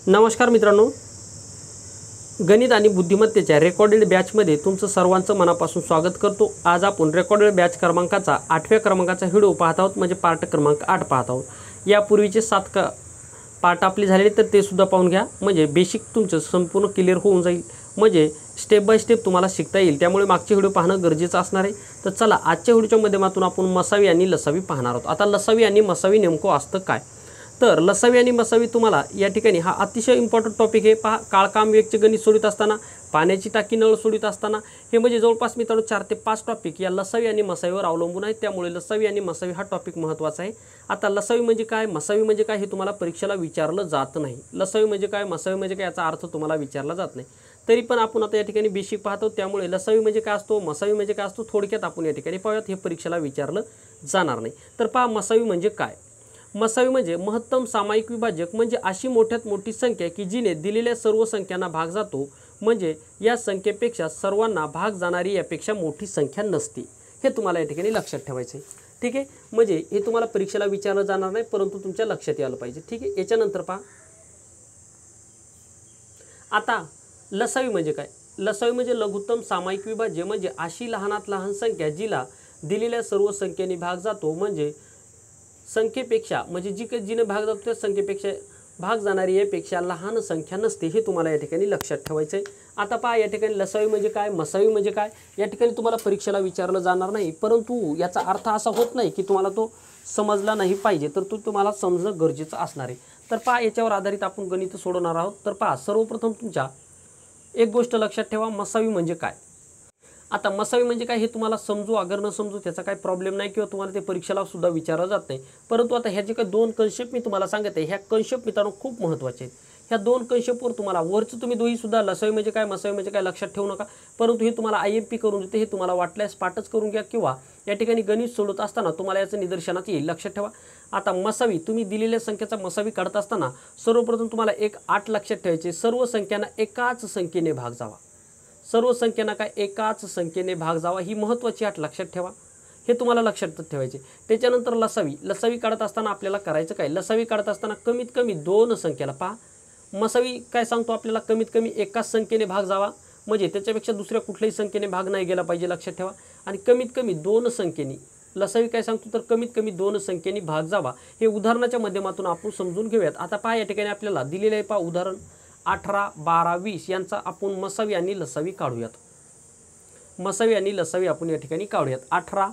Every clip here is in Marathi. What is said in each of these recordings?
नमस्कार मित्रांनो, गणित आणि बुद्धिमत्तेच्या रेकॉर्डेड बॅचमध्ये तुमचं सर्वांचं मनापासून स्वागत करतो। आज आपण रेकॉर्डेड बॅच क्रमांकाचा 8व्या क्रमांकाचा व्हिडिओ पाहत आहोत, म्हणजे पार्ट क्रमांक 8 पाहत आहोत। यापूर्वीचे 7 पार्ट आपले झालेले तर ते सुद्धा पाहून घ्या, म्हणजे बेसिक तुमचं संपूर्ण क्लिअर होऊन जाईल, म्हणजे स्टेप बाय स्टेप तुम्हाला शिकता येईल। त्यामुळे मागचे व्हिडिओ पाहणं गरजेचं असणार आहे। तर चला, आजच्या व्हिडिओच्या माध्यमातून आपण मसावी आणि लसावी पाहणार आहोत। आता लसावी आणि मसावी नेमकं असतं काय, तर लसावी आणि मसावी तुम्हाला या ठिकाणी हा अतिशय इम्पॉर्टंट टॉपिक आहे। पहा, काळकाम वेगचे गणित सोडत असताना, पाण्याची टाकी नळ सोडत असताना, हे म्हणजे जवळपास मित्रांनो 4 ते 5 टॉपिक या लसावी आणि मसावीवर अवलंबून आहेत। त्यामुळे लसावी आणि मसावी हा टॉपिक महत्त्वाचा आहे। आता लसावी म्हणजे काय, मसावी म्हणजे काय हे तुम्हाला परीक्षेला विचारलं जात नाही। लसावी म्हणजे काय, मसावी म्हणजे काय याचा अर्थ तुम्हाला विचारला जात नाही। तरी पण आपण आता या ठिकाणी बेसिक पाहतो, त्यामुळे लसावी म्हणजे काय असतो, मसावी म्हणजे काय असतो, थोडक्यात आपण या ठिकाणी पाहूयात। हे परीक्षेला विचारलं जाणार नाही। तर पहा, मसावी म्हणजे काय। मसावी म्हणजे महत्तम सामायिक विभाजक, म्हणजे अशी मोठ्यात मोठी संख्या की जिने दिलेल्या सर्व संख्यांना भाग जातो, म्हणजे या संख्येपेक्षा सर्वांना भाग जाणारी यापेक्षा मोठी संख्या नसते। हे तुम्हाला या ठिकाणी लक्षात ठेवायचं आहे। ठीक आहे, म्हणजे हे तुम्हाला परीक्षेला विचारलं जाणार नाही, परंतु तुमच्या लक्षात यायला पाहिजे। ठीक आहे, याच्यानंतर पहा, आता लसावी म्हणजे काय। लसावी म्हणजे लघुत्तम सामायिक विभाज्य, म्हणजे अशी लहानात लहान संख्या जिला दिलेल्या सर्व संख्येने भाग जातो, म्हणजे संख्येपेक्षा, म्हणजे जिने भाग जातो त्या संख्येपेक्षा भाग जाणारी यापेक्षा लहान संख्या नसते। हे तुम्हाला या ठिकाणी लक्षात ठेवायचं आहे। आता पहा, या ठिकाणी लसावी म्हणजे काय, मसावी म्हणजे काय, या ठिकाणी तुम्हाला परीक्षेला विचारलं जाणार नाही, परंतु याचा अर्थ असा होत नाही की तुम्हाला तो समजला नाही पाहिजे, तर तो तुम्हाला समजणं गरजेचं असणार आहे। तर पहा, याच्यावर आधारित आपण गणित सोडवणार आहोत। तर पहा, सर्वप्रथम तुमच्या एक गोष्ट लक्षात ठेवा, मसावी म्हणजे काय। आता मसावी म्हणजे काय हे तुम्हाला समजू अगर न समजू त्याचा काही प्रॉब्लेम नाही, किंवा तुम्हाला ते परीक्षेला सुद्धा विचारलं जात नाही। परंतु आता ह्या जे काही 2 कन्सेप्ट मी तुम्हाला सांगत आहे, ह्या कन्सेप्ट मित्रांनो खूप महत्त्वाचे आहेत। ह्या 2 कन्सेप्टवर तुम्हाला वरचं तुम्ही दोन्ही सुद्धा लसावी म्हणजे काय, मसावी म्हणजे काय लक्षात ठेवू नका, परंतु हे तुम्हाला IMP करून देते। हे तुम्हाला वाटल्यास पाठच करून घ्या, किंवा या ठिकाणी गणित सोडत असताना तुम्हाला याचं निदर्शनात येईल। लक्षात ठेवा, आता मसावी तुम्ही दिलेल्या संख्येचा मसावी काढत असताना सर्वप्रथम तुम्हाला एक 8 लक्षात ठेवायचे, सर्व संख्यांना एकाच संख्येने भाग जावा। सर्व संख्यांना काय, एकाच संख्येने भाग जावा, ही महत्त्वाची अट लक्षात ठेवा। हे तुम्हाला लक्षात ठेवायचे। त्याच्यानंतर लसावी काढत असताना आपल्याला करायचं काय, लसावी काढत असताना कमीत कमी 2 संख्येला पहा, मसावी काय सांगतो आपल्याला, कमीत कमी एकाच संख्येने भाग जावा, म्हणजे त्याच्यापेक्षा दुसऱ्या कुठल्याही संख्येने भाग नाही गेला पाहिजे, लक्षात ठेवा। आणि कमीत कमी 2 संख्येने, लसावी काय सांगतो तर कमीत कमी 2 संख्येने भाग जावा। हे उदाहरणाच्या माध्यमातून आपण समजून घेऊयात। आता पहा, या ठिकाणी आपल्याला दिलेलं आहे, पहा उदाहरण 18, 12, 20 यांचा आपण मसावी आणि लसावी काढूयात। मसावी आणि लसावी आपण या ठिकाणी काढूयात, 18,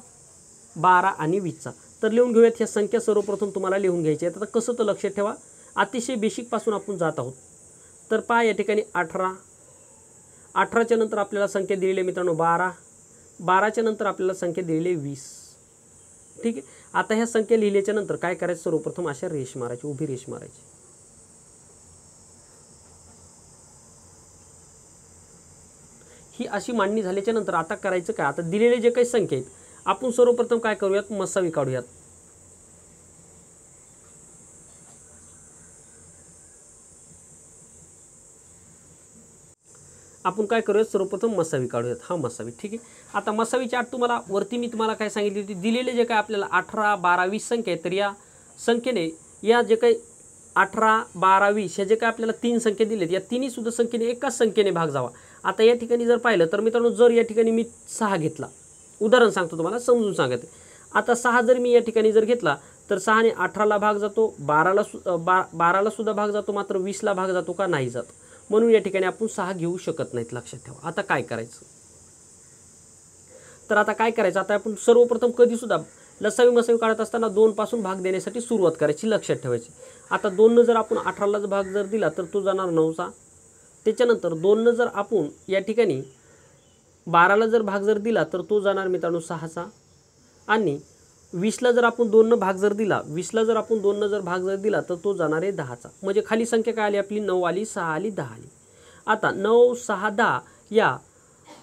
12 आणि 20चा। तर लिहून घेऊयात ह्या संख्या, सर्वप्रथम तुम्हाला लिहून घ्यायची आहेत। आता कसं तर लक्षात ठेवा, अतिशय बेसिकपासून आपण जात आहोत। तर पहा, या ठिकाणी 18, 18च्या नंतर आपल्याला संख्या दिलेली आहे मित्रांनो 12, 12च्या नंतर आपल्याला संख्या दिलेली आहे 20। ठीक आहे, आता ह्या संख्या लिहिल्याच्या नंतर काय करायचं, सर्वप्रथम अशा रेष मारायची, उभी रेष मारायची। ही अशी मांडणी झाल्याच्या नंतर आता करायचं काय, आता दिलेले जे काही संख्या आहेत आपण सर्वप्रथम काय करूयात, मसावी काढूयात। आपण काय करूयात, सर्वप्रथम मसावी काढूयात, हा मसावी। ठीक आहे, आता मसावीची अट तुम्हाला वरती मी तुम्हाला काय सांगितली होती, दिलेले जे काय आपल्याला 18, 12, 20 संख्या आहेत, तर या संख्येने या जे काही 18, 12, 20 ह्या जे काय आपल्याला 3 संख्या दिलेत, या तिन्ही सुद्धा संख्येने एकाच संख्येने भाग जावा। आता या ठिकाणी जर पाहिलं तर मित्रांनो, जर या ठिकाणी मी 6 घेतला, उदाहरण सांगतो तुम्हाला समजून सांगते। आता 6 जर मी या ठिकाणी जर घेतला तर 6ने 18ला भाग जातो, 12ला सुद्धा भाग जातो, मात्र 20ला भाग जातो का, नाही जात, म्हणून या ठिकाणी आपण 6 घेऊ शकत नाहीत, लक्षात ठेवा। आता काय करायचं, तर आता काय करायचं, आता आपण सर्वप्रथम कधी सुद्धा लसावी मसावी काढत असताना 2 पासून भाग देण्यासाठी सुरुवात करायची, लक्षात ठेवायची। आता 2 जर आपण 18ला भाग जर दिला तर तो जाणार 9चा। त्याच्यानंतर 2 जर आपण या ठिकाणी 12ला जर भाग जर दिला तर तो जाणार मित्रांनो 6चा। आणि 20ला जर आपण 2 भाग जर दिला, 20ला जर आपण 2 जर भाग जर दिला तर तो जाणार आहे 10चा। म्हणजे खाली संख्या काय आली आपली, 9 आली, 6 आली, 10 आली। आता 9, 6, 10 या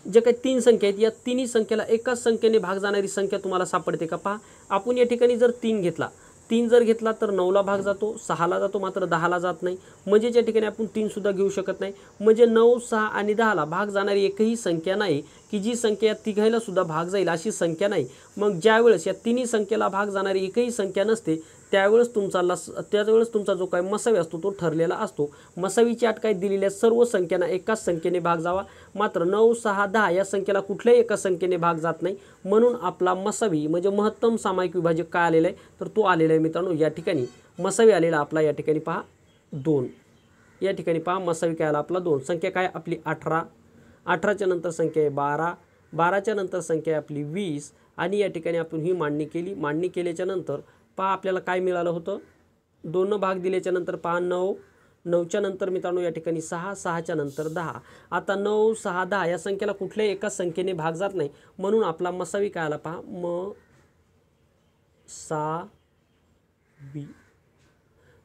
जे काही 3 संख्या आहेत, या तिन्ही संख्येला एकाच संख्येने भाग जाणारी संख्या तुम्हाला सापडते का, पहा आपण या ठिकाणी जर 3 घेतला, 3 जर घेतला तर 9ला भाग जातो, 6ला जातो, मात्र 10ला जात नाही, म्हणजे या ठिकाणी आपण 3 सुद्धा घेऊ शकत नाही। म्हणजे 9, 6 आणि 10ला भाग जाणारी एकही संख्या नाही की की जी संख्या या तिघायला सुद्धा भाग जाईल अशी संख्या नाही. मग ज्यावेळेस या तिन्ही संख्येला भाग जाणारी एकही संख्या नसते त्यावेळेस तुमचा जो काही मसावी असतो तो ठरलेला असतो. मसावीची अट काय दिलेल्या सर्व संख्यांना एकाच संख्येने भाग जावा. मात्र 9, 6, 10 या संख्येला कुठल्याही एका संख्येने भाग जात नाही. म्हणून आपला मसावी म्हणजे महत्तम सामायिक विभाजक काय आलेला आहे तर तो आलेला आहे मित्रांनो या ठिकाणी. मसावी आलेला आपला या ठिकाणी पहा 2. या ठिकाणी पहा मसावी काय आला आपला 2. संख्या काय आपली 18. 18च्या नंतर संख्या आहे 12. 12च्या नंतर संख्या आहे आपली 20. आणि या ठिकाणी आपण ही मांडणी केली. मांडणी केल्याच्या नंतर पहा आपल्याला काय मिळालं होतं. 2 भाग दिल्याच्या नंतर पहा 9. 9च्या नंतर मित्रांनो या ठिकाणी 6. 6च्या नंतर 10. आता 9, 6, 10 या संख्येला कुठल्याही एका संख्येने भाग जात नाही. म्हणून आपला मसावी काय आला पहा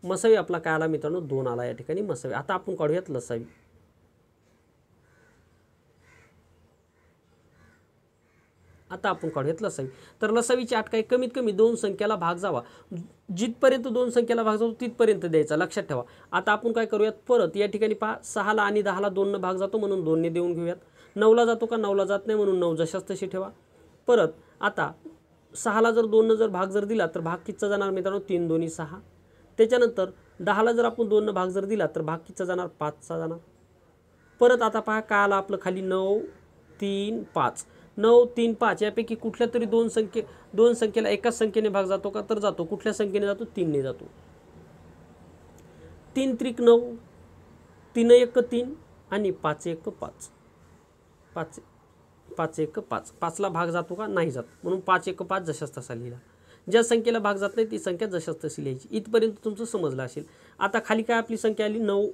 मसावी आपला काय आला मित्रांनो 2 आला या ठिकाणी मसावी. आता आपण काढूयात लसावी. तर लसावीची अट काय कमीत कमी 2 संख्याला भाग जावा. जिथपर्यंत 2 संख्याला भाग जातो तिथपर्यंत द्यायचा लक्षात ठेवा. आता आपण काय करूयात परत या ठिकाणी पहा 6ला आणि 10ला 2 भाग जातो म्हणून 2 ने देऊन घेऊयात. 9ला जातो का 9ला जात नाही म्हणून 9 जशाच तशी ठेवा. परत आता 6ला जर 2 जर भाग जर दिला तर भाग कितीचा जाणार मित्रांनो 3 2 6. त्याच्यानंतर 10ला जर आपण 2 भाग जर दिला तर भाग कितीचा जाणार 5चा जाणार. परत आता पहा काय आला आपलं खाली 9 3 5. 9 3 5 यापैकी कुठल्या तरी 2 संख्येला एकाच संख्येने भाग जातो का तर जातो. कुठल्या संख्येने जातो 3 ने जातो. 3 त्रिक 9 3 1 3 आणि 5 1 5. 5 1 5. 5ला भाग जातो का नाही जात म्हणून 5 1 5 जशाच तसा लिहिला. ज्या संख्येला भाग जात नाही ती संख्या जशाच तशी लिहायची. इथपर्यंत तुमचं समजलं असेल. आता खाली काय आपली संख्या आली 9.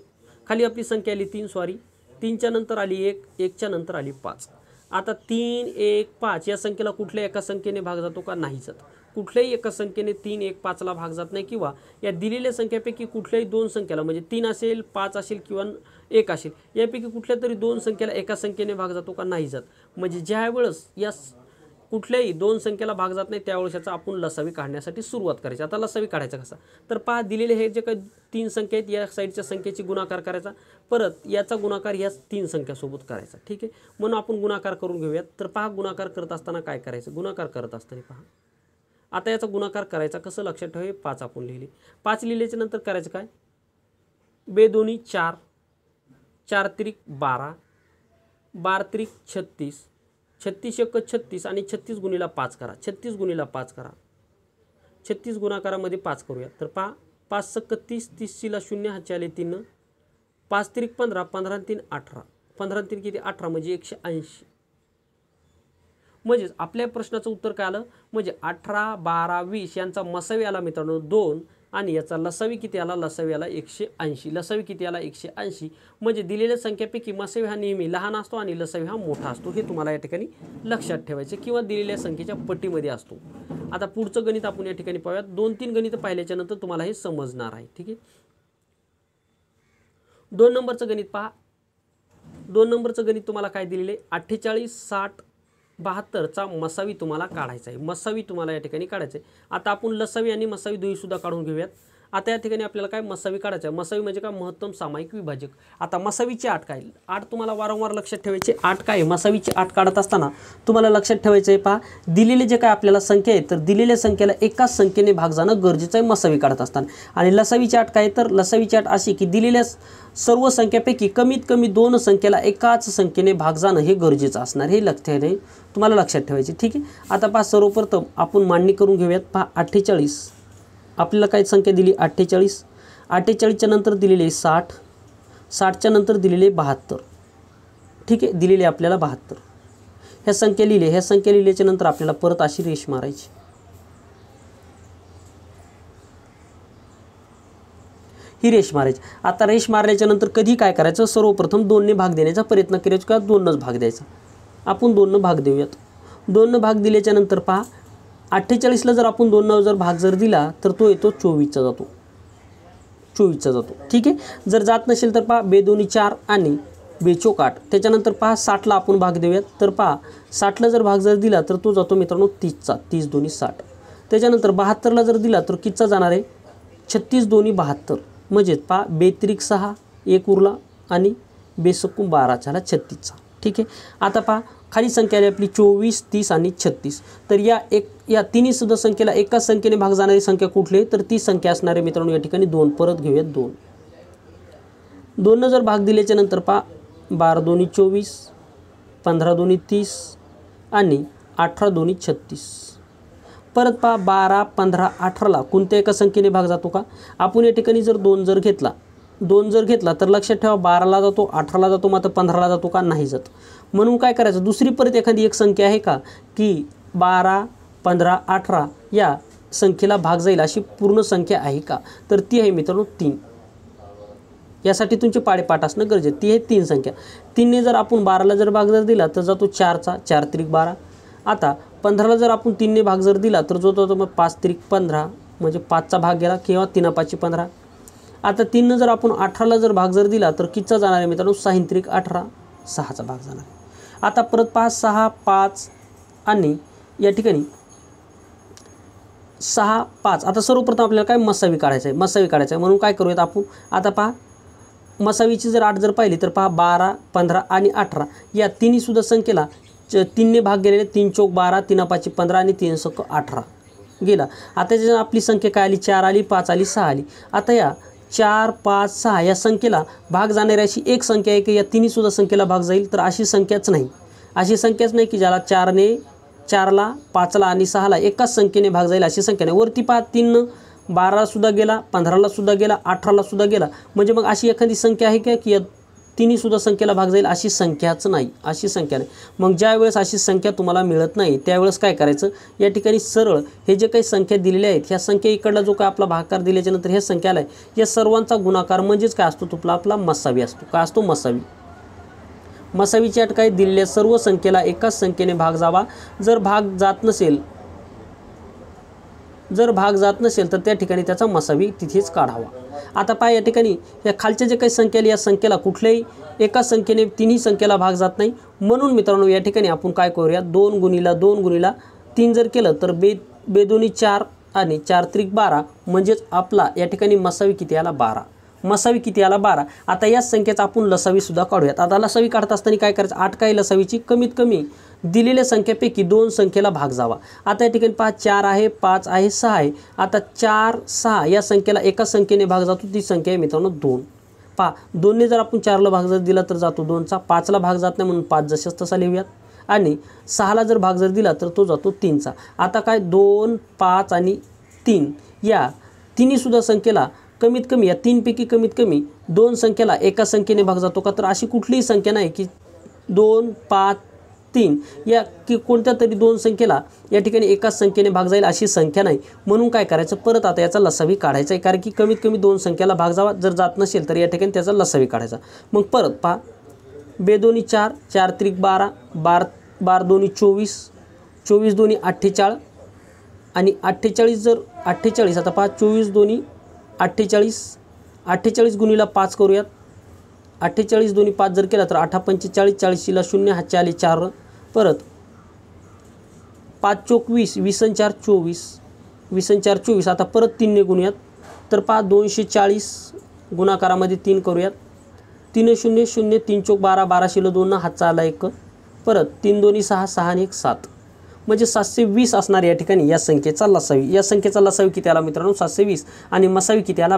खाली आपली संख्या आली 3 सॉरी 3च्या नंतर आली 1. 1च्या नंतर आली 5. आता 3 1 5 या संख्येला कुठल्या एका संख्येने भाग जातो का नाही जात. कुठल्याही एका संख्येने 3 1 5ला भाग जात नाही. किंवा या दिलेल्या संख्येपैकी कुठल्याही 2 संख्येला म्हणजे 3 असेल 5 असेल किंवा 1 असेल यापैकी कुठल्या तरी 2 संख्येला एका संख्येने भाग जातो का नाही जात. म्हणजे ज्या वेळेस या कुठल्याही 2 संख्येला भाग जात नाही त्यावेळेस याचा आपण लसावी काढण्यासाठी सुरुवात करायची. आता लसावी काढायचा कसा तर पहा दिलेले हे जे काही 3 संख्या आहेत या साईडच्या संख्येची गुणाकार करायचा. परत याचा गुणाकार या 3 संख्यासोबत करायचा. ठीक आहे म्हणून आपण गुणाकार करून घेऊयात. तर पहा गुणाकार करत असताना काय करायचं. गुणाकार करत असताना पहा आता याचा गुणाकार करायचा कसं लक्षात ठेवा. 5 आपण लिहिले. 5 लिहिल्याच्या नंतर करायचं काय 2 2 4. 4 त्रिक 12. 12 त्रिक 36. 36 1 36 आणि 36 गुणिला 5 करा. 36 गुणिला 5 करा. 36 गुणाकारामध्ये 5 करूया. तर पहा 5 सक 30. 30ला 0 हातचे आले 3. 5 त्रिक 15. 15 3 18. 15 3 किती 18 म्हणजे 180. म्हणजेच आपल्या प्रश्नाचं उत्तर काय आलं म्हणजे 18 12 20 यांचा मसावी आला मित्रांनो 2 आणि याचा लसावी किती आला लसावी आला 180. लसावी किती आला 180. म्हणजे दिलेल्या संख्येपैकी मसावी हा नेहमी लहान असतो आणि लसावी हा मोठा असतो. हे तुम्हाला या ठिकाणी लक्षात ठेवायचे किंवा दिलेल्या संख्येच्या पट्टीमध्ये असतो. आता पुढचं गणित आपण या ठिकाणी पाहूयात. 2-3 गणित पाहिल्याच्या नंतर तुम्हाला हे समजणार आहे. ठीक आहे 2 नंबरचं गणित पहा. 2 नंबरचं गणित तुम्हाला काय दिलेले 48 60 72चा मसावी तुम्हाला काढायचा आहे. मसावी तुम्हाला या ठिकाणी काढायचं आहे. आता आपण लसावी आणि मसावी दोन्ही सुद्धा काढून घेऊयात. आता या ठिकाणी आपल्याला काय मसावी काढायचं आहे. मसावी म्हणजे काय महत्तम सामायिक विभाजक. आता मसावीची आट काय आट तुम्हाला वारंवार लक्षात ठेवायची. आट काय मसावीची आट काढत असताना तुम्हाला लक्षात ठेवायचं आहे. पहा दिलेले जे काय आपल्याला संख्या आहे तर दिलेल्या संख्येला एकाच संख्येने भाग जाणं गरजेचं आहे मसावी काढत असताना. आणि लसावीची आट काय तर लसावीची आट अशी की दिलेल्या सर्व संख्येपैकी कमीत कमी 2 संख्येला एकाच संख्येने भाग जाणं हे गरजेचं असणार. हे तुम्हाला लक्षात ठेवायचे. ठीक आहे आता पहा सर्वप्रथम आपण मांडणी करून घेऊयात. पहा 48 आपल्याला काय संख्या दिली 48. 48च्या नंतर दिलेले 60. 60च्या नंतर दिलेले 72. ठीक आहे दिलेले आपल्याला 72. ह्या संख्या लिहिले. ह्या संख्या लिहिल्याच्या नंतर आपल्याला परत अशी रेष मारायची. ही रेष मारायची. आता रेष मारल्याच्या नंतर कधी काय करायचं सर्वप्रथम 2 ने भाग देण्याचा प्रयत्न करायचा किंवा 2नच भाग द्यायचा. आपण 2 भाग देऊयात. 2 भाग दिल्याच्या नंतर पहा 48ला जर आपण 2 जर भाग जर दिला तर तो येतो 24चा जातो. 24चा जातो. ठीक आहे जर जात नसेल तर पहा 2 2 4 आणि 2 4 8. त्याच्यानंतर पहा 60ला आपण भाग देऊयात. तर पहा 60ला जर भाग जर दिला तर तो जातो मित्रांनो 30चा. 30 2 60. त्याच्यानंतर 72ला जर दिला तर कितीचा जाणार आहे 36 2 72. म्हणजेच पहा 2 त्रिक 6 1 उरला आणि 2 सकून 12 झाला 36चा. ठीक आहे आता पहा खाली संख्या आली आपली 24, 30 आणि 36. तर या तिन्ही सुद्धा संख्येला एकाच संख्येने भाग जाणारी संख्या कुठली तर ती संख्या असणार आहे मित्रांनो या ठिकाणी 2. परत घेऊयात 2. 2 जर भाग दिल्याच्या नंतर पहा 12 दोन्ही 24, 15 दोन्ही 30 आणि 18 दोन्ही 36. परत पहा 12, 15, 18ला कोणत्या एका संख्येने भाग जातो का? आपण या ठिकाणी जर 2 जर घेतला तर लक्षात ठेवा 12ला जातो, 18ला जातो, मात्र 15ला जातो का? नाही जात. म्हणून काय करायचं दुसरी परत एखादी एक संख्या आहे का की 12, 15, 18 या संख्येला भाग जाईल अशी पूर्ण संख्या आहे का? तर ती आहे मित्रांनो 3. यासाठी तुमचे पाडेपाठ असणं गरजेचं. ती आहे 3 संख्या. 3ने जर आपण 12ला जर भाग जर दिला तर जातो 4चा, 4 त्रिक 12. आता 15ला जर आपण 3ने भाग जर दिला तर जो तो मग 5 त्रिक 15 म्हणजे 5चा भाग गेला किंवा 3 5 15. आता 3 जर आपण 18ला जर भाग जर दिला तर कितीचा जाणार आहे मित्रांनो 6 त्रिक 18, 6चा भाग जाणार आहे. आता परत 5, 6, 5 आणि या ठिकाणी 6, 5. आता सर्वप्रथम आपल्याला काय मसावी काढायचं आहे. म्हणून काय करूयात आपण आता पहा मसावीची जर 8 जर पाहिली तर पहा 12, 15 आणि 18 या तिन्ही सुद्धा संख्येला 3ने भाग गेलेले. 3 चौक 12, 3 5 15 आणि 3 सक 18 गेला. आता त्याच्यात आपली संख्या काय आली 4 आली, 5 आली, 6 आली. आता या 4, 5, 6 या संख्येला भाग जाणारी अशी एक संख्या आहे की या तिन्ही सुद्धा संख्येला भाग जाईल तर अशी संख्याच नाही की ज्याला 4ला 5ला आणि 6ला एकाच संख्येने भाग जाईल अशी संख्या नाही. वरती पहा 3 12ला सुद्धा गेला, 15ला सुद्धा गेला, 18ला सुद्धा गेला. म्हणजे मग अशी एखादी संख्या आहे का की या तिन्ही सुद्धा संख्येला भाग जाईल अशी संख्याच नाही. मग ज्या वेळेस अशी संख्या तुम्हाला मिळत नाही त्यावेळेस काय करायचं या ठिकाणी सरळ हे जे काही संख्या दिलेल्या आहेत ह्या संख्या इकडला जो काय आपला भागाकार दिल्याच्या नंतर ह्या संख्या आला आहे या सर्वांचा गुणाकार म्हणजेच काय असतो तो आपला मसावी असतो. काय असतो मसावीची अट काय दिलेल्या सर्व संख्येला एकाच संख्येने भाग जावा. जर भाग जात नसेल तर त्या ठिकाणी त्याचा मसावी तिथेच काढावा. आता पहा या ठिकाणी या खालच्या जे काही संख्या आली या संख्येला कुठल्याही एका संख्येने तिन्ही संख्येला भाग जात नाही. म्हणून मित्रांनो या ठिकाणी आपण काय करूया 2 गुणिला 2 गुणिला 3 जर केलं तर बेदोनी 4 आणि 4 त्रिक 12 म्हणजेच आपला या ठिकाणी मसावी किती आला 12. आता या संख्येचा आपण लसावी सुद्धा काढूयात. आता लसावी काढत असताना काय करायचं 8 काय लसावीची कमीत कमी दिलेल्या संख्येपैकी 2 संख्येला भाग जावा. आता या ठिकाणी 4 आहे, 5 आहे, 6 आहे. आता 4, 6 या संख्येला एका संख्येने भाग जातो ती संख्या आहे मित्रांनो 2. 2ने जर आपण 4ला भाग जर दिला तर जातो 2चा. 5ला भाग जात नाही म्हणून 5 जशाच तसा लिहूयात. आणि 6ला जर भाग जर दिला तर तो जातो 3चा. आता काय 2, 5 आणि 3 या तिन्ही सुद्धा संख्येला कमीत कमी या 3 पैकी कमीत कमी 2 संख्येला एका संख्येने भाग जातो का? तर अशी कुठलीही संख्या नाही की 2, 5, 3 या की कोणत्या तरी 2 संख्येला या ठिकाणी एकाच संख्येने भाग जाईल अशी संख्या नाही. म्हणून काय करायचं परत आता याचा लसावी काढायचा आहे कारण की कमीत कमी 2 संख्येला भाग जावा. जर जात नसेल तर या ठिकाणी त्याचा लसावी काढायचा. मग परत पहा बेदोनी 4, 4 त्रिक 12, 12 दोन्ही 24, 24 दोन्ही 48 आणि 48 आता पहा 24 दोन्ही 48 गुणिला 5 करूयात. 48 दोन्ही 5 जर केला तर 8 45 40ला 0 हातच्या आले 4. परत 5 चौक 20, 20 आणि 4 24, 20 आणि 4 24. आता परत 3ने गुणूयात तर पहा 240 गुणाकारामध्ये 3 करूयात. 3 0 0 3 चौक 12, 12 2 हातचा आला 1. परत 3 दोन्ही 6, 6 आणि 1 7 म्हणजे 720 असणार या ठिकाणी या संख्येचा लसावी किती आला मित्रांनो 720 आणि मसावी किती आला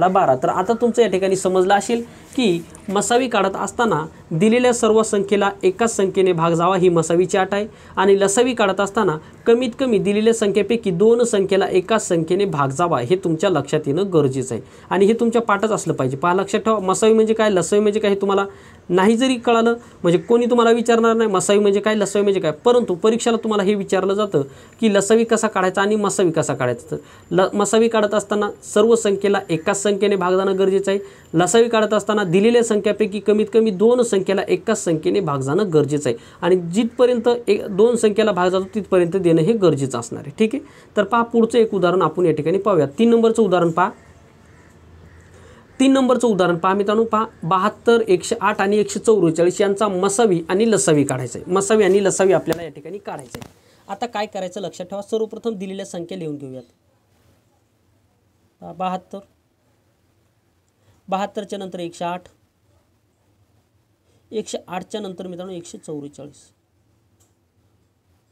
12. तर आता तुमचं या ठिकाणी समजलं असेल की मसावी काढत असताना दिलेल्या सर्व संख्येला एकाच संख्येने भाग जावा ही मसावीची अट आहे. आणि लसावी काढत असताना कमीत कमी दिलेल्या संख्येपैकी 2 संख्येला एकाच संख्येने भाग जावा हे तुमच्या लक्षात येणं गरजेचं आहे. आणि हे तुमच्या पाठात असलं पाहिजे. पहा लक्षात ठेवा मसावी म्हणजे काय लसावी म्हणजे काय हे तुम्हाला नाही जरी कळालं म्हणजे कोणी तुम्हाला विचारणार नाही मसावी म्हणजे काय लसावी म्हणजे काय. परंतु परीक्षेला तुम्हाला हे विचारलं जातं की लसावी कसा काढायचा आणि मसावी कसा काढायचा. तर मसावी काढत असताना सर्व संख्येला एकाच संख्येने भाग जाणं गरजेचं आहे. लसावी काढत असताना दिलेल्या संख्येपैकी कमीत कमी 2 संख्येला एकाच संख्येने भाग जाणं गरजेचं आहे. आणि जिथपर्यंत 2 संख्येला भाग जातो तिथपर्यंत देणं हे गरजेचं असणार आहे. ठीक आहे. तर पहा पुढचं एक उदाहरण आपण या ठिकाणी पाहूया. 3 नंबरचं उदाहरण पहा. 3 नंबरचं उदाहरण पहा मित्रांनो. पहा 72, 108 आणि 144 यांचा मसावी आणि लसावी काढायचा आहे. मसावी आणि लसावी आपल्याला या ठिकाणी काढायचं आहे. आता काय करायचं लक्षात ठेवा. सर्वप्रथम दिलेल्या संख्या लिहून घेऊयात. 72 च्या नंतर 108, 108च्या नंतर मित्रांनो 144,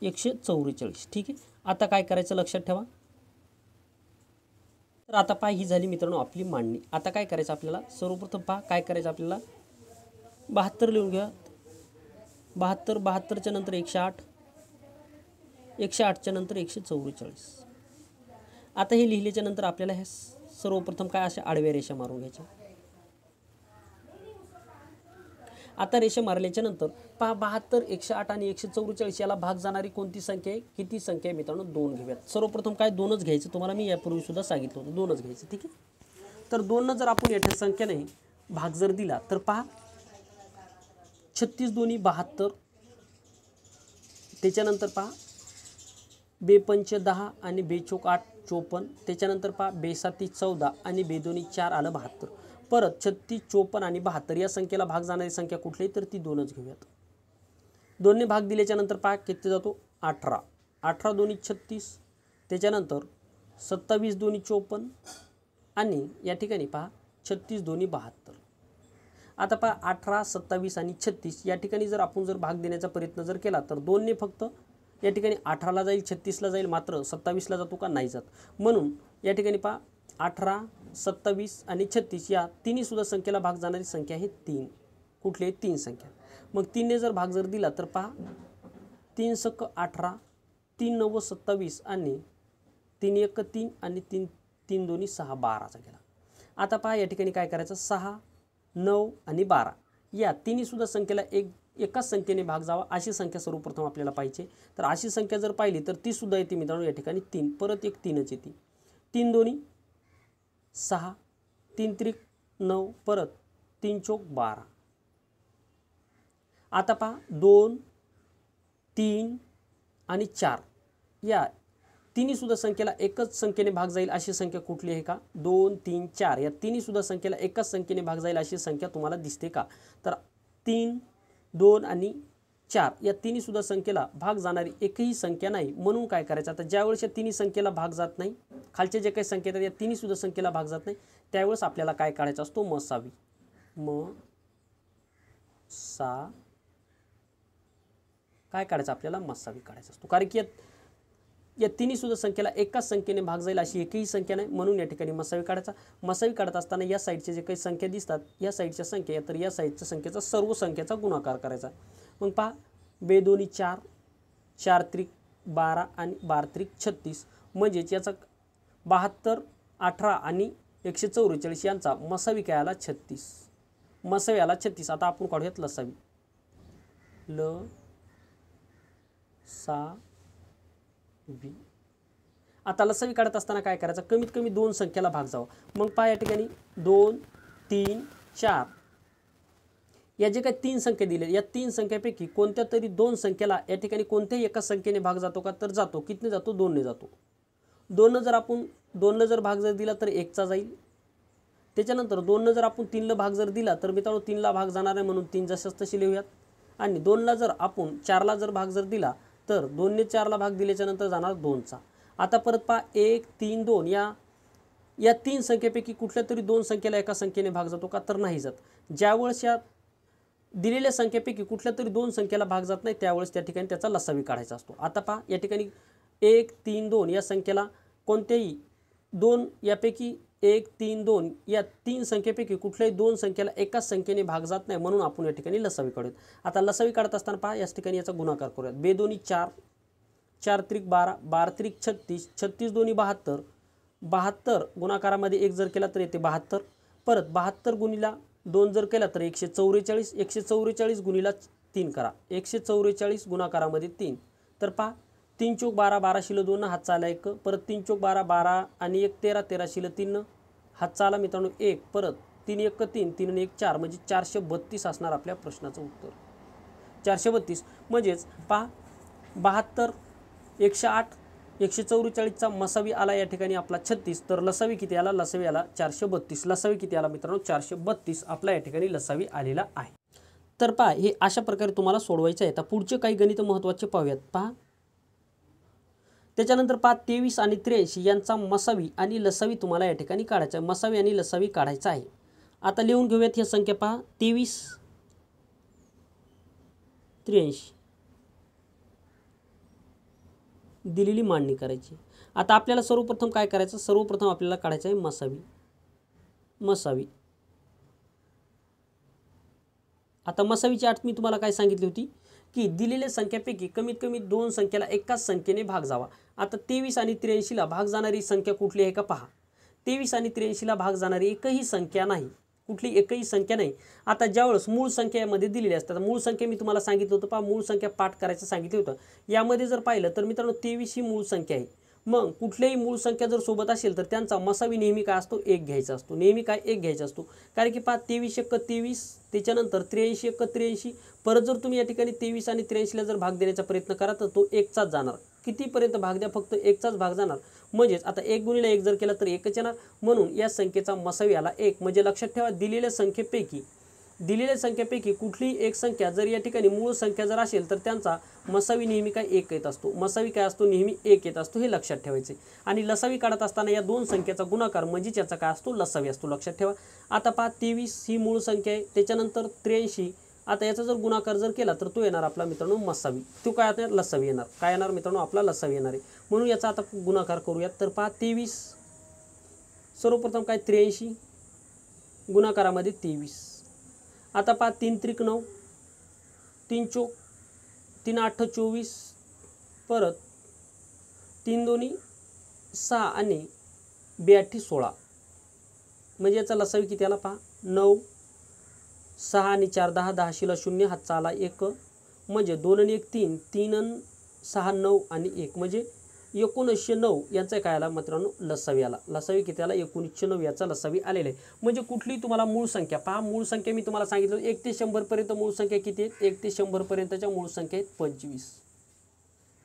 144. ठीक आहे. आता काय करायचं लक्षात ठेवा. तर आता पहा ही झाली मित्रांनो आपली मांडणी. आता काय करायचं आपल्याला, सर्वप्रथम पहा काय करायचं आपल्याला, 72 लिहून घ्या. 72, 72च्या नंतर 108, 108च्या नंतर 144. आता हे लिहिल्याच्या नंतर आपल्याला हे सर्वप्रथम काय अशा आडव्या रेषा मारून घ्यायच्या. आता रेषा मारल्याच्या नंतर पहा 72, 108 आणि 144 याला भाग जाणारी कोणती संख्या आहे, किती संख्या आहे मित्रांनो, 2 घेऊयात. सर्वप्रथम काय 2च घ्यायचं, तुम्हाला मी यापूर्वी सुद्धा सांगितलं होतं 2च घ्यायचं. ठीक आहे. तर 2 जर आपण येथे संख्येने भाग जर दिला तर पहा 36 दोन्ही 72, त्याच्यानंतर पहा 2 पंच 10 आणि 2 चौक 8 54, त्याच्यानंतर पहा 2 साती 14 आणि 2 दोन्ही 4 आलं 72. परत 36, 54 आणि 72 या संख्येला भाग जाणारी संख्या कुठली तर ती 2च घेऊयात. 2ने भाग दिल्याच्या नंतर पहा किती जातो 18, 18 दोन्ही 36, त्याच्यानंतर 27 दोन्ही 54 आणि या ठिकाणी पहा 36 दोन्ही 72. आता पहा 18, 27 आणि 36 या ठिकाणी जर आपण जर भाग देण्याचा प्रयत्न जर केला तर 2ने फक्त या ठिकाणी 18ला जाईल, 36ला जाईल, मात्र 27ला जातो का नाही जात. म्हणून या ठिकाणी पहा 18, 27 आणि 36 या तिन्ही सुद्धा संख्येला भाग जाणारी संख्या आहे 3. कुठले 3 संख्या. मग 3ने जर भाग जर दिला तर पहा 3 सक 18, 3 9 27 आणि 3 1 3 आणि 3 दोन्ही 6 12चा गेला. आता पहा या ठिकाणी काय करायचं 6, 9 आणि 12 या तिन्ही सुद्धा संख्येला एकाच संख्येने भाग जावा अशी संख्या सर्वप्रथम आपल्याला पाहिजे. तर अशी संख्या जर पाहिली तर ती सुद्धा येते मित्रांनो या ठिकाणी 3. परत एक 3च येते. 3 दोन्ही 6, 3 त्रिक 9, परत 3 चौक 12. आता पहा 2, 3 आणि 4 या तिन्ही सुद्धा संख्येला एकच संख्येने भाग जाईल अशी संख्या कुठली आहे का, 2, 3, 4 या तिन्ही सुद्धा संख्येला एकाच संख्येने भाग जाईल अशी संख्या तुम्हाला दिसते का. तर 3, 2 आणि 4 या तिन्ही सुद्धा संख्येला भाग जाणारी एकही संख्या नाही. म्हणून काय करायचं आता ज्यावेळेस या तिन्ही संख्येला भाग जात नाही, खालचे जे काही संख्या आहेत या तिन्ही सुद्धा संख्येला भाग जात नाही, त्यावेळेस आपल्याला काय काढायचा असतो मसावी. काय काढायचं आपल्याला मसावी काढायचा असतो. कारण की या तिन्ही सुद्धा संख्येला एकाच संख्येने भाग जाईल अशी एकही संख्या नाही. म्हणून या ठिकाणी मसावी काढायचा. मसावी काढत असताना या साईडचे जे काही संख्या दिसतात या साईडच्या संख्या तर या साईडच्या संख्येचा सर्व संख्येचा गुणाकार करायचा. मग पहा 2 दोन्ही 4, 4 त्रिक 12 आणि 12 त्रिक 36 म्हणजेच याचा 72, 18 आणि 144 यांचा मसावी काय आला 36. मसावी आला 36. आता आपण काढूयात लसावी. आता लसावी काढत असताना काय करायचं, कमीत कमी 2 संख्येला भाग जावा. मग पहा या ठिकाणी 2, 3, 4 या जे काही 3 संख्या दिले या 3 संख्येपैकी कोणत्या तरी 2 संख्येला या ठिकाणी कोणत्याही एका संख्येने भाग जातो का, तर जातो. कितने जातो, 2ने जातो. 2 जर आपण 2 जर भाग जर दिला तर 1चा जाईल. त्याच्यानंतर 2 जर आपण 3ला भाग जर दिला तर मित्रांनो 3ला भाग जाणार नाही, म्हणून 3 जशाच तशी लिहूयात. आणि 2ला जर आपण 4ला जर भाग जर दिला तर 2ने 4ला भाग दिल्याच्या नंतर जाणार 2चा. आता परत पहा 1, 3, 2 या 3 संख्येपैकी कुठल्या तरी 2 संख्येला एका संख्येने भाग जातो का, तर नाही जात. ज्यावेळेस या दिलेल्या संख्येपैकी कुठल्या तरी 2 संख्येला भाग जात नाही त्यावेळेस त्या ठिकाणी त्याचा लसावी काढायचा असतो. आता पहा या ठिकाणी 1, 3, 2 या संख्येला कोणत्याही 2 यापैकी 1, 3, 2 या 3 संख्येपैकी कुठल्याही 2 संख्येला एकाच संख्येने भाग जात नाही, म्हणून आपण या ठिकाणी लसावी काढूयात. आता लसावी काढत असताना पहा याच ठिकाणी याचा गुणाकार करूयात. 2 दोन्ही 4, 4 त्रिक 12, 12 त्रिक 36, 36 दोन्ही 72, 72 गुणाकारामध्ये 1 जर केला तर येते 72. परत 72 गुणिला 2 जर केला तर 144, 144 गुणिला 3 करा, 144 गुणाकारामध्ये 3. तर पहा 3 चौक 12, 12 शिलं 2 हातचा आला 1. परत 3 चौक 12, 12 आणि 1 13, 13 शिलं 3 हातचा आला मित्रांनो 1. परत 3 1 3, 3 1 4 म्हणजे 432 असणार आपल्या प्रश्नाचं उत्तर. 432 म्हणजेच पहा 72, 108, 144चा मसावी आला या ठिकाणी आपला 36. तर लसावी किती आला, लसावी आला 432. लसावी किती आला मित्रांनो 432 आपला या ठिकाणी लसावी आलेला आहे. तर पहा हे अशा प्रकारे तुम्हाला सोडवायचं आहे. आता पुढचे काही गणित महत्त्वाचे पाहूयात. पहा त्याच्यानंतर पहा 23 आणि 83 यांचा मसावी आणि लसावी तुम्हाला या ठिकाणी काढायचा आहे. मसावी आणि लसावी काढायचा आहे. आता लिहून घेऊयात ह्या संख्या. पहा 23 83 दिलेली मांडणी करायची. आता आपल्याला सर्वप्रथम काय करायचं, सर्वप्रथम आपल्याला काढायचं आहे मसावी. आता मसावीची अट मी तुम्हाला काय सांगितली होती की दिलेल्या संख्यापैकी कमीत कमी 2 संख्येला एकाच संख्येने भाग जावा. आता 23 आणि 83ला भाग जाणारी संख्या कुठली आहे का पहा. 23 आणि 83ला भाग जाणारी एकही संख्या नाही, कुठली एकही संख्या नाही. आता ज्यावेळेस मूळ संख्येमध्ये दिलेली असतात, मूळ संख्या मी तुम्हाला सांगितलं होतं पहा, मूळ संख्या पाठ करायचं सांगितलं होतं. यामध्ये जर पाहिलं तर मित्रांनो 23 ही मूळ संख्या आहे. मग कुठल्याही मूळ संख्या जर सोबत असेल तर त्यांचा मसावी नेहमी काय असतो, 1 घ्यायचा असतो. नेहमी काय 1 घ्यायचा असतो. कारण की पहा 23 × 23, त्याच्यानंतर 83 × 83. परत जर तुम्ही या ठिकाणी 23 आणि 83ला जर भाग देण्याचा प्रयत्न करा तर तो 1चाच जाणार. कितीपर्यंत भाग द्या, फक्त 1चाच भाग जाणार. म्हणजेच आता 1 × 1 जर केला तर 1च येणार. म्हणून या संख्येचा मसावी आला 1. म्हणजे लक्षात ठेवा दिलेल्या संख्येपैकी कुठलीही एक संख्या जर या ठिकाणी मूळ संख्या जर असेल तर त्यांचा मसावी नेहमी काय 1 येत असतो. मसावी काय असतो, नेहमी 1 येत असतो, हे लक्षात ठेवायचे. आणि लसावी काढत असताना या 2 संख्येचा गुणाकार म्हणजे याचा काय असतो, लसावी असतो. लक्षात ठेवा. आता पहा 23 ही मूळ संख्या आहे, त्याच्यानंतर 83. आता याचा जर गुणाकार जर केला तर तो येणार आपला मित्रांनो मसावी. तो काय येणार, लसावी येणार. काय येणार मित्रांनो, आपला लसावी येणार आहे. म्हणून याचा आता गुणाकार करूयात. तर पहा 23 सर्वप्रथम काय 83 गुणाकारामध्ये 23. आता पहा 3 × 9, 3 × 4, 3 × 8 = 24. परत 3 × 2 = 6 आणि 2 × 8 = 16. म्हणजे याचा लसावी किती आला पहा 9. 6 आणि 4 10, 10 ला 0, हातचा आला 1. म्हणजे 2 आणि 1 3, 3 आणि 6 9 आणि 1 म्हणजे 1909 यांचा काय आला मित्रांनो, लसावी आला. लसावी किती आला, 1909 याचा लसावी आलेला आहे. म्हणजे कुठली तुम्हाला मूळ संख्या पहा, मूळ संख्या मी तुम्हाला सांगितलं 1 ते 100 पर्यंत मूळ संख्या किती आहेत, 1 ते 100 पर्यंतच्या मूळ संख्या आहेत 25.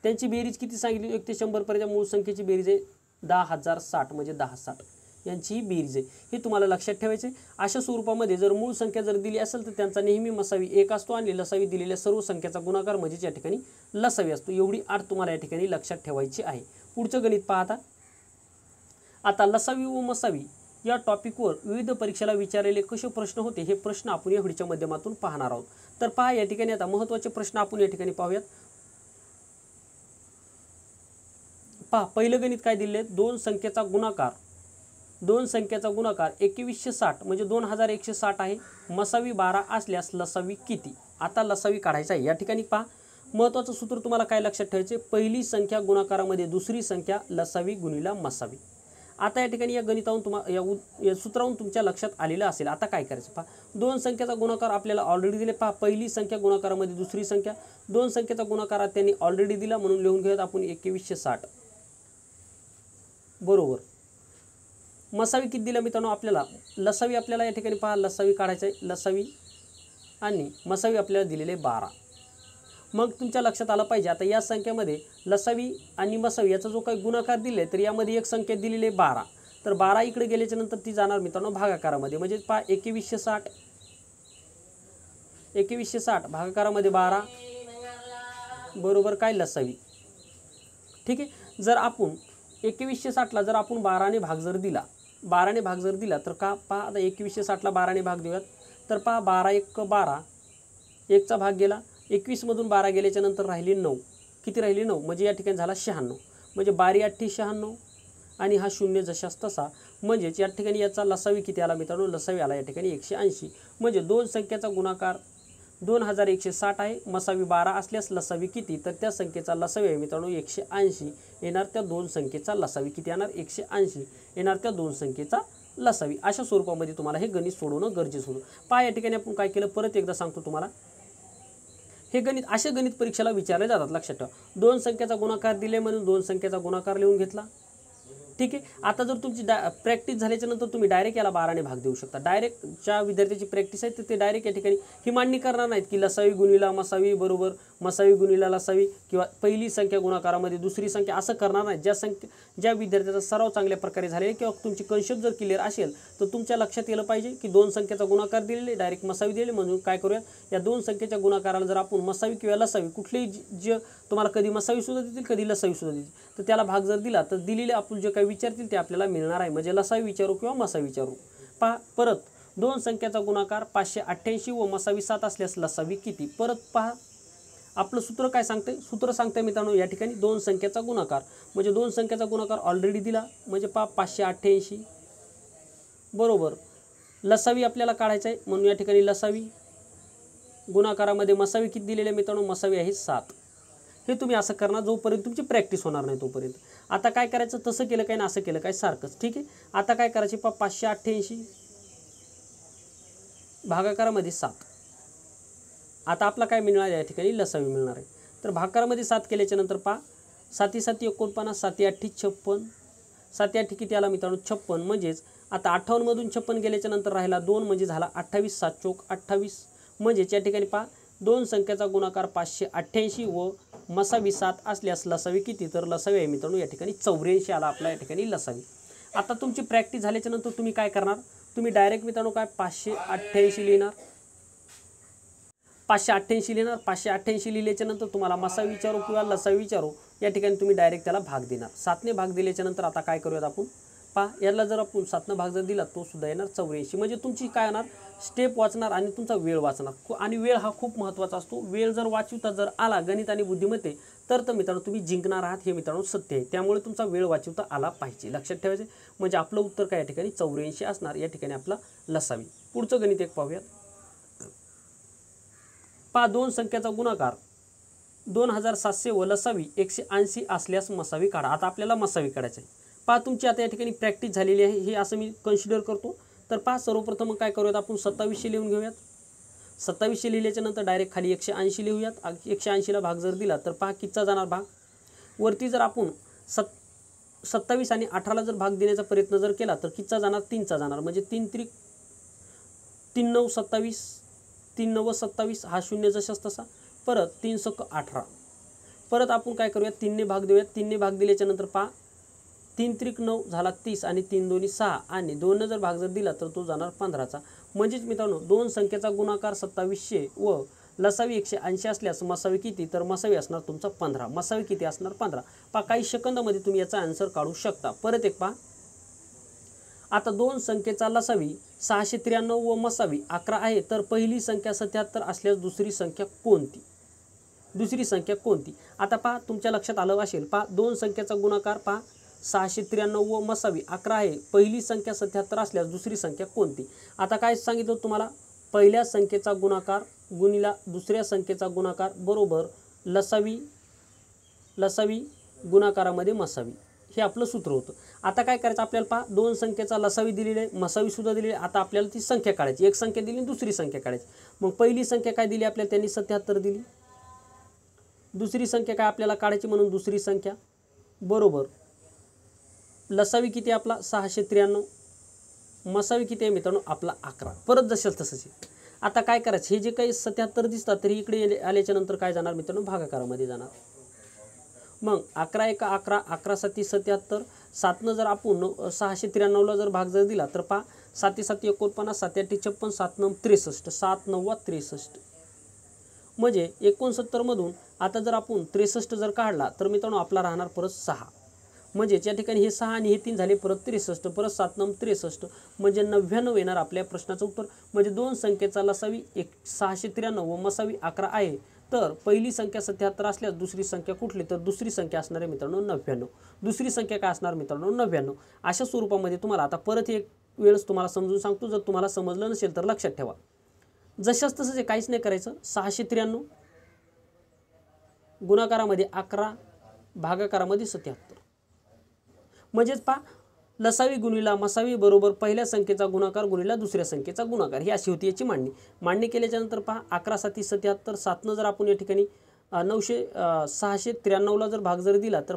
त्यांची बेरीज किती सांगितली, 1 ते 100 पर्यंत मूळ संख्येची बेरीज आहे 10,060 म्हणजे 1060 यांची बेरीज आहे. हे तुम्हाला लक्षात ठेवायचे. अशा स्वरूपामध्ये जर मूळ संख्या जर दिली असेल तर त्यांचा नेहमी मसावी 1 असतो आणि लसावी दिलेल्या सर्व संख्येचा गुणाकार म्हणजे या ठिकाणी लसावी असतो. एवढी अट तुम्हाला या ठिकाणी लक्षात ठेवायची आहे. पुढचं गणित पहा. आता लसावी व मसावी या टॉपिकवर विविध परीक्षेला विचारलेले कसे प्रश्न होते हे प्रश्न आपण या व्हिडिओच्या माध्यमातून पाहणार आहोत. तर पहा या ठिकाणी आता महत्त्वाचे प्रश्न आपण या ठिकाणी पाहूयात. पहा पहिलं गणित काय दिले, दोन संख्येचा गुणाकार 2160 म्हणजे 2160 आहे. मसावी 12 असल्यास लसावी किती. आता लसावी काढायचा आहे. या ठिकाणी पहा महत्त्वाचं सूत्र तुम्हाला काय लक्षात ठेवायचे, पहिली संख्या गुणाकारामध्ये दुसरी संख्या लसावी गुणिला मसावी. आता या ठिकाणी या गणितावरून या सूत्रावरून तुमच्या लक्षात आलेलं असेल. आता काय करायचं पहा, दोन संख्येचा गुणाकार आपल्याला ऑलरेडी दिले. पहा पहिली संख्या गुणाकारामध्ये दुसरी संख्या, दोन संख्येचा गुणाकार त्यांनी ऑलरेडी दिला म्हणून लिहून घेऊयात आपण 2160 बरोबर. मसावी किती दिला मित्रांनो आपल्याला, लसावी आपल्याला या ठिकाणी पहा लसावी काढायचं आहे. लसावी आणि मसावी आपल्याला दिलेले 12. मग तुमच्या लक्षात आलं पाहिजे आता या संख्येमध्ये लसावी आणि मसावी याचा जो काही गुणाकार दिले तर यामध्ये एक संख्या दिलेली आहे 12. तर 12 इकडे गेल्याच्या नंतर ती जाणार मित्रांनो भागाकारामध्ये. म्हणजे पहा 2160 भागाकारामध्ये 12 बरोबर काय लसावी. ठीक आहे. जर आपण 2160ला जर आपण 12ने भाग जर दिला, 12ने भाग जर दिला तर का पहा आता 2160ला 12ने भाग देऊयात. तर पहा 12 × 1 = 12, 1चा भाग गेला, 21 मधून 12 गेल्याच्या नंतर राहिली 9. किती राहिली 9 म्हणजे या ठिकाणी झाला 96. म्हणजे 12 × 8 = 96 आणि हा 0 जशास तसा. म्हणजेच या ठिकाणी याचा लसावी किती आला मित्रांनो, लसावी आला या ठिकाणी 180. म्हणजे दोन संख्येचा गुणाकार 2160 आहे. मसावी 12 असल्यास लसावी किती, तर त्या संख्येचा लसावी आहे मित्रांनो 180 येणार. त्या दोन संख्येचा लसावी किती येणार 180 येणार त्या दोन संख्येचा लसावी. अशा स्वरूपामध्ये तुम्हाला हे गणित सोडवणं गरजेचं होतं. पहा या ठिकाणी आपण काय केलं, परत एकदा सांगतो तुम्हाला. हे गणित असे गणित परीक्षेला विचारले जातात. लक्षात ठेवा. दोन संख्येचा गुणाकार दिले म्हणून दोन संख्येचा गुणाकार लिहून घेतला. ठीक आहे. आता जर तुमची प्रॅक्टिस झाल्याच्या नंतर तुम्ही डायरेक्ट याला 12ने भाग देऊ शकता. डायरेक्ट ज्या विद्यार्थ्याची प्रॅक्टिस आहे तर ते डायरेक्ट या ठिकाणी ही मांडणी करणार नाहीत की लसावी गुणिला मसावी बरोबर मसावी गुणिला लसावी किंवा पहिली संख्या गुणाकारामध्ये दुसरी संख्या असं करणार नाही. ज्या विद्यार्थ्याचा सराव चांगल्या प्रकारे झालेला किंवा तुमची कन्सेप्ट जर क्लिअर असेल तर तुमच्या लक्षात येलं पाहिजे की दोन संख्येचा गुणाकार दिलेले डायरेक्ट मसावी दिलेले. म्हणून काय करूया, या दोन संख्येच्या गुणाकाराला जर आपण मसावी किंवा लसावी कुठलेही जे तुम्हाला कधी मसावी सुद्धा देतील कधी लसावी सुद्धा देतील तर त्याला भाग जर दिला तर दिलेले आपण जे काही विचारतील ते आपल्याला मिळणार आहे. म्हणजे लसावी विचारू किंवा मसावी विचारू. पहा परत दोन संख्येचा गुणाकार 588 व मसावी 7 असल्यास लसावी किती. परत पहा आपलं सूत्र काय सांगते, सूत्र सांगते मित्रांनो या ठिकाणी दोन संख्येचा गुणाकार, म्हणजे दोन संख्येचा गुणाकार ऑलरेडी दिला म्हणजे 588 बरोबर लसावी आपल्याला काढायचं आहे, म्हणून या ठिकाणी लसावी गुणाकारामध्ये मसावी किती दिलेले मित्रांनो, मसावी आहे 7. हे तुम्ही असं करणार जोपर्यंत तुमची प्रॅक्टिस होणार नाही तोपर्यंत. आता काय करायचं, तसं केलं काय ना असं केलं काय सारखंच, ठीक आहे. आता काय करायचे 588 भागाकारामध्ये 7. आता आपला काय मिळणार या ठिकाणी लसावी मिळणार आहे. तर भागाकारामध्ये 7 केल्याच्या नंतर 7 7 49 7 8 56 7 8 किती आला मित्रांनो 56. म्हणजेच आता 58 मधून 56 गेल्याच्या नंतर राहिला 2 म्हणजे झाला 28 7 चोक 28. म्हणजेच या ठिकाणी दोन संख्येचा गुणाकार 588 व मसावी 7 असल्यास लसावी किती, तर लसावी आहे मित्रांनो या ठिकाणी 84 आला आपला या ठिकाणी लसावी. आता तुमची प्रॅक्टिस झाल्याच्या नंतर तुम्ही काय करणार, तुम्ही डायरेक्ट मित्रांनो काय 588 लिहिणार, 588 लिहिणार. 588 लिहिल्याच्या नंतर तुम्हाला मसावी विचारू किंवा लसावी विचारू, या ठिकाणी तुम्ही डायरेक्ट त्याला भाग देणार. 7ने भाग दिल्याच्या नंतर आता काय करूयात आपण, याला जर आपण 7ने भाग जर दिला तो सुद्धा येणार 84. म्हणजे तुमची काय होणार, स्टेप वाचणार आणि तुमचा वेळ वाचणार. आणि वेळ हा खूप महत्त्वाचा असतो. वेळ जर वाचवता जर आला गणित आणि बुद्धिमत्ते तर मित्रांनो तुम्ही जिंकणार आहात, हे मित्रांनो सत्य आहे. त्यामुळे तुमचा वेळ वाचवता आला पाहिजे, लक्षात ठेवायचे. म्हणजे आपलं उत्तर काय या ठिकाणी 84 असणार, या ठिकाणी आपला लसावी. पुढचं गणित एक पाहूयात. दोन संख्येचा गुणाकार 2700 व लसावी 180 असल्यास मसावी काढा. आता आपल्याला मसावी काढायचं आहे. तुमची आता या ठिकाणी प्रॅक्टिस झालेली आहे, हे असं मी कन्सिडर करतो. तर सर्वप्रथम काय करूयात आपण 2700 लिहून घेऊयात. 2700 लिहिल्याच्या नंतर डायरेक्ट खाली 180 लिहूयात. 180ला भाग जर दिला तर कितीचा जाणार भाग, वरती जर आपण 27 आणि 18ला जर भाग देण्याचा प्रयत्न जर केला तर कितीचा जाणार, 3चा जाणार. म्हणजे 3 त्रिक 3 9 27 3 9 27 हा 0 जशाच तसा, परत 3 सक 18. परत आपण काय करूयात 3ने भाग देऊयात. 3ने भाग दिल्याच्या नंतर 3 त्रिक 9 झाला 30 आणि 3 दोन्ही 6 आणि 2ने जर भाग जर दिला तर तो जाणार 15चा. म्हणजेच मित्रांनो दोन संख्येचा गुणाकार 2700 व लसावी 180 असल्यास मसावी किती, तर मसावी असणार तुमचा 15. मसावी किती असणार 15. काही सेकंदामध्ये तुम्ही याचा आन्सर काढू शकता. परत एक आता दोन संख्येचा लसावी 693 व मसावी 11 आहे, तर पहिली संख्या 77 असल्यास दुसरी संख्या कोणती, दुसरी संख्या कोणती. आता तुमच्या लक्षात आलं असेल. दोन संख्येचा गुणाकार 693 व मसावी 11 आहे, पहिली संख्या 77 असल्यास दुसरी संख्या कोणती. आता काय सांगितलं तुम्हाला, पहिल्या संख्येचा गुणाकार गुणिला दुसऱ्या संख्येचा गुणाकार बरोबर लसावी गुणाकारामध्ये मसावी, हे आपलं सूत्र होतं. आता काय करायचं आपल्याला दोन संख्येचा लसावी दिलेली आहे, मसावी सुद्धा दिलेली आहे. आता आपल्याला ती संख्या काढायची, एक संख्या दिली दुसरी संख्या काढायची. मग पहिली संख्या काय दिली आपल्याला, त्यांनी 77 दिली. दुसरी संख्या काय आपल्याला काढायची, म्हणून दुसरी संख्या बरोबर लसावी किती आपला 693, मसावी किती आहे मित्रांनो आपला 11. परत जसेच तसंच. आता काय करायचं, हे जे काही 77 दिसतात तरी इकडे आल्याच्या नंतर काय जाणार मित्रांनो भागाकारामध्ये जाणार. मग 11 1 11 11 7 77, 7 जर आपण 693ला जर भाग जर दिला तर 7 7 49 7 8 56 7 9 63 7 9 63. म्हणजे 69 मधून आता जर आपण 63 जर काढला तर मित्रांनो आपला राहणार परत 6. म्हणजे या ठिकाणी हे 6 आणि हे 3 झाले परत 63, परत 7 9 63 म्हणजे 99 येणार आपल्या प्रश्नाचं उत्तर. म्हणजे दोन संख्येचा लसावी 693 व मसावी 11 आहे, तर पहिली संख्या 77 असल्यास दुसरी संख्या कुठली, तर दुसरी संख्या असणार आहे मित्रांनो 99. दुसरी संख्या काय असणार मित्रांनो 99. अशा स्वरूपामध्ये तुम्हाला आता परत एक वेळेस तुम्हाला समजून सांगतो, जर तुम्हाला समजलं नसेल तर लक्षात ठेवा. जशाच तसंच काहीच नाही करायचं. 693 गुणाकारामध्ये 11 भागाकारामध्ये 77. म्हणजेच लसावी गुणिला मसावी बरोबर पहिल्या संख्येचा गुणाकार गुणिला दुसऱ्या संख्येचा गुणाकार, ही अशी होती याची मांडणी केल्याच्या नंतर 11 7 77, 7 जर आपण या ठिकाणी 693ला जर भाग जर दिला तर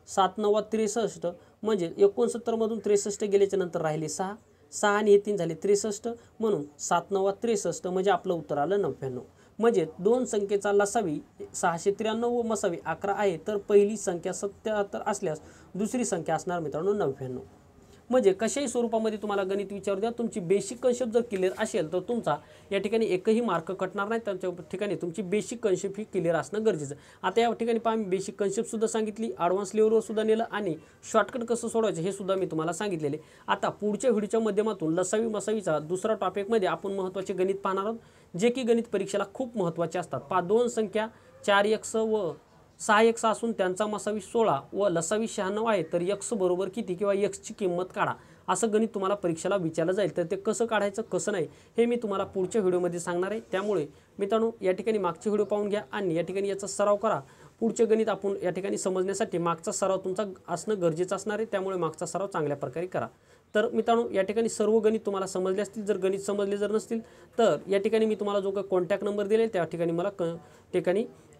7 9 63. म्हणजे 69 मधून 63 गेल्याच्या नंतर राहिले 6 आणि हे 3 झाले 63, म्हणून 7 9 63 म्हणजे आपलं उत्तर आलं 99. म्हणजे दोन संख्येचा लसावी 693 व मसावी 11 आहे, तर पहिली संख्या 77 असल्यास दुसरी संख्या असणार मित्रांनो 99. म्हणजे कशाही स्वरूपामध्ये तुम्हाला गणित विचारू द्या, तुमची बेसिक कन्सेप्ट जर क्लिअर असेल तर तुमचा या ठिकाणी एकही मार्क कटणार नाही. त्याच्या ठिकाणी तुमची बेसिक कन्सेप्ट ही क्लिअर असणं गरजेचं. आता या ठिकाणी मी बेसिक कन्सेप्ट सुद्धा सांगितली, ॲडव्हान्स लेवलवर सुद्धा नेलं आणि शॉर्टकट कसं सोडवायचं हे सुद्धा मी तुम्हाला सांगितलेले. आता पुढच्या व्हिडिओच्या माध्यमातून लसावी मसावीचा दुसरा टॉपिकमध्ये आपण महत्त्वाचे गणित पाहणार आहोत, जे की गणित परीक्षेला खूप महत्त्वाचे असतात. दोन संख्या 4x व 6x असून त्यांचा मसावी 16 व लसावी 96 आहे, तर x बरोबर किती किंवा xची किंमत काढा, असं गणित तुम्हाला परीक्षेला विचारलं जाईल. तर ते कसं काढायचं कसं नाही हे मी तुम्हाला पुढच्या व्हिडिओमध्ये सांगणार आहे. त्यामुळे मित्रांनो या ठिकाणी मागचे व्हिडिओ पाहून घ्या आणि या ठिकाणी याचा सराव करा. पुढचे गणित आपण या ठिकाणी समजण्यासाठी मागचा सराव तुमचा असणं गरजेचं असणार आहे, त्यामुळे मागचा सराव चांगल्या प्रकारे करा. तर मित्रांनो या ठिकाणी सर्व गणित तुम्हाला समजले असतील. जर गणित समजले जर नसतील तर या ठिकाणी मी तुम्हाला जो काही कॉन्टॅक्ट नंबर दिलेला त्या ठिकाणी मला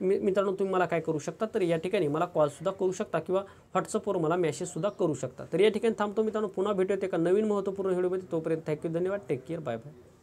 मित्रांनो तुम्ही मला काय करू शकता, तर या ठिकाणी मला कॉलसुद्धा करू शकता किंवा व्हॉट्सअपवर मला मेसेजसुद्धा करू शकता. तर या ठिकाणी थांबतो मित्रांनो, पुन्हा भेटूयात एका नवीन महत्त्वपूर्ण व्हिडिओमध्ये. तोपर्यंत थँक्यू, धन्यवाद, टेक केअर, बाय बाय.